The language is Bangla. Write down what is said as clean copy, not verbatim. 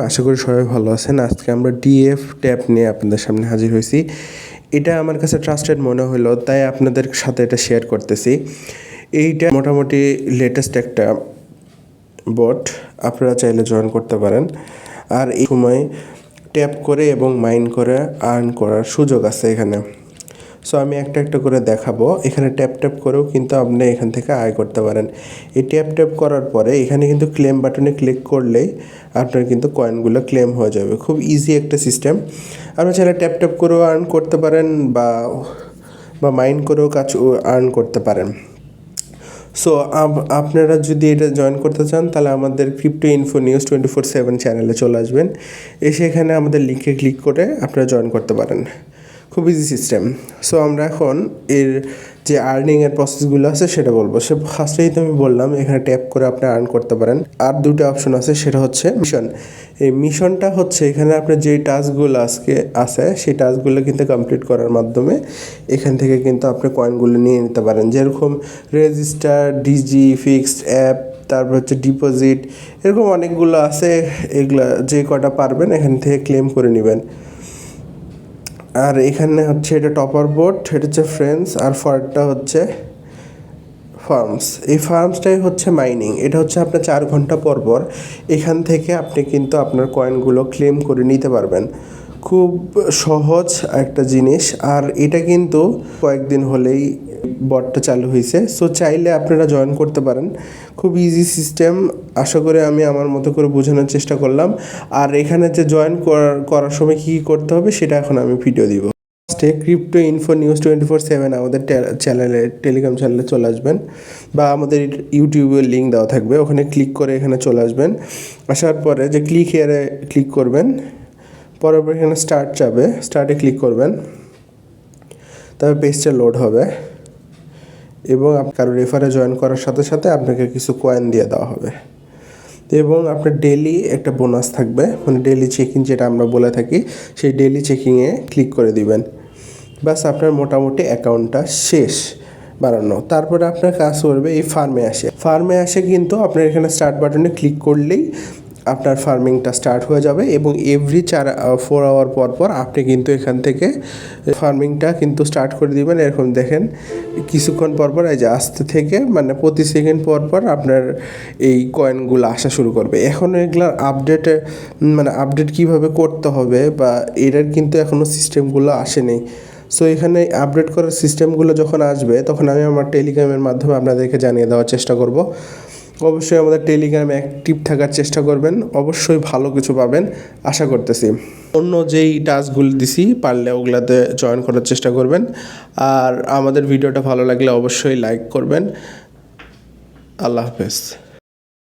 আশা করি সবাই ভালো আছেন। আজকে আমরা DFTap নিয়ে আপনাদের সামনে হাজির হয়েছি। এটা আমার কাছে ট্রাস্টেড মনে হলো, তাই আপনাদের সাথে এটা শেয়ার করতেছি। এইটা মোটামুটি লেটেস্ট একটা বট, আপনারা চাইলে জয়েন করতে পারেন। আর এই সময় ট্যাপ করে এবং মাইন করে আর্ন করার সুযোগ আছে এখানে। সো আমি একটা একটা করে দেখাবো। এখানে ট্যাপ করেও কিন্তু আপনি এখান থেকে আয় করতে পারেন। এই ট্যাপ করার পরে এখানে কিন্তু ক্লেম বাটনে ক্লিক করলেই আপনার কিন্তু কয়েনগুলো ক্লেম হয়ে যাবে। খুব ইজি একটা সিস্টেম। আপনি চাইলে ট্যাপ করেও আর্ন করতে পারেন বা মাইন করেও কাজ আর্ন করতে পারেন। সো আপনারা যদি এটা জয়েন করতে চান তাহলে আমাদের ক্রিপ্টো ইনফো নিউজ 24/7 চ্যানেলে চলে আসবেন। এসে এখানে আমাদের লিঙ্কে ক্লিক করে আপনারা জয়েন করতে পারেন। খুব ইজি সিস্টেম। সো আমরা এখন এর যে আর্নিংয়ের প্রসেসগুলো আছে সেটা বলবো। ফার্স্টেই তো আমি বললাম এখানে ট্যাপ করে আপনি আর্ন করতে পারেন। আর দুটো অপশন আছে, সেটা হচ্ছে মিশন। এই মিশনটা হচ্ছে এখানে আপনার যেই টাস্কগুলো আজকে আছে সেই টাস্কগুলো কিন্তু কমপ্লিট করার মাধ্যমে এখান থেকে কিন্তু আপনি কয়েনগুলো নিয়ে নিতে পারেন। যেরকম রেজিস্টার, ডিজি, ফিক্সড অ্যাপ, তারপর হচ্ছে ডিপোজিট, এরকম অনেকগুলো আছে। এগুলা যে কটা পারবেন এখান থেকে ক্লেম করে নেবেন। আর এখানে হচ্ছে এটা টপার বোর্ড, এটা হচ্ছে ফ্রেন্ডস, আর ফরটা হচ্ছে ফার্মস। এই ফার্মসটাই হচ্ছে মাইনিং। এটা হচ্ছে আপনার 4 ঘন্টা পর পর এখান থেকে আপনি কিন্তু আপনার কয়েনগুলো ক্লেম করে নিতে পারবেন। খুব সহজ একটা জিনিস। আর এটা কিন্তু কয়েকদিন হলেই বটটা চালু হয়েছে। সো চাইলে আপনারা জয়েন করতে পারেন। খুব ইজি সিস্টেম। আশা করি আমি আমার মতো করে বোঝানোর চেষ্টা করলাম। আর এখানে যে জয়েন করার সময় কী করতে হবে সেটা এখন আমি ভিডিও দিব। ক্রিপ্টো ইনফো নিউজ 24/7 আমাদের চ্যানেলে, টেলিগ্রাম চ্যানেলে চলে আসবেন, বা আমাদের ইউটিউবের লিঙ্ক দেওয়া থাকবে, ওখানে ক্লিক করে এখানে চলে আসবেন। আসার পরে যে ক্লিক হিয়ারে ক্লিক করবেন, পরপর এখানে স্টার্ট যাবে, স্টার্টে ক্লিক করবেন, তবে পেজটা লোড হবে এবং কারো রেফারে জয়েন করার সাথে সাথে আপনাকে কিছু কয়েন দিয়ে দেওয়া হবে এবং আপনার ডেলি একটা বোনাস থাকবে, মানে ডেলি চেকিং যেটা আমরা বলে থাকি, সেই ডেলি চেকিংয়ে ক্লিক করে দিবেন। বাস আপনার মোটামুটি অ্যাকাউন্টটা শেষ বানানো। তারপরে আপনার কাজ করবে এই ফার্মে আসে কিন্তু আপনার এখানে স্টার্ট বাটনে ক্লিক করলেই আপনার ফার্মিংটা স্টার্ট হয়ে যাবে এবং এভরি 4 আওয়ার পর পর আপনি কিন্তু এখান থেকে ফার্মিংটা কিন্তু স্টার্ট করে দিবেন। এরকম দেখেন কিছুক্ষণ পর পর এই যে আসতে থেকে মানে প্রতি সেকেন্ড পর পর আপনার এই কয়েনগুলো আসা শুরু করবে। এখনও এগুলার আপডেট কীভাবে করতে হবে বা এটার কিন্তু এখনও সিস্টেমগুলো আসেনি। সো এখানে আপডেট করার সিস্টেমগুলো যখন আসবে তখন আমি আমার টেলিগ্রামের মাধ্যমে আপনাদেরকে জানিয়ে দেওয়ার চেষ্টা করব। অবশ্যই আমাদের টেলিগ্রামে অ্যাক্টিভ থাকার চেষ্টা করবেন, অবশ্যই ভালো কিছু পাবেন আশা করতেছি। অন্য যেই টাস্কগুলো দিছি পারলে ওগুলাতে জয়েন করার চেষ্টা করবেন। আর আমাদের ভিডিওটা ভালো লাগলে অবশ্যই লাইক করবেন। আল্লাহ হাফেজ।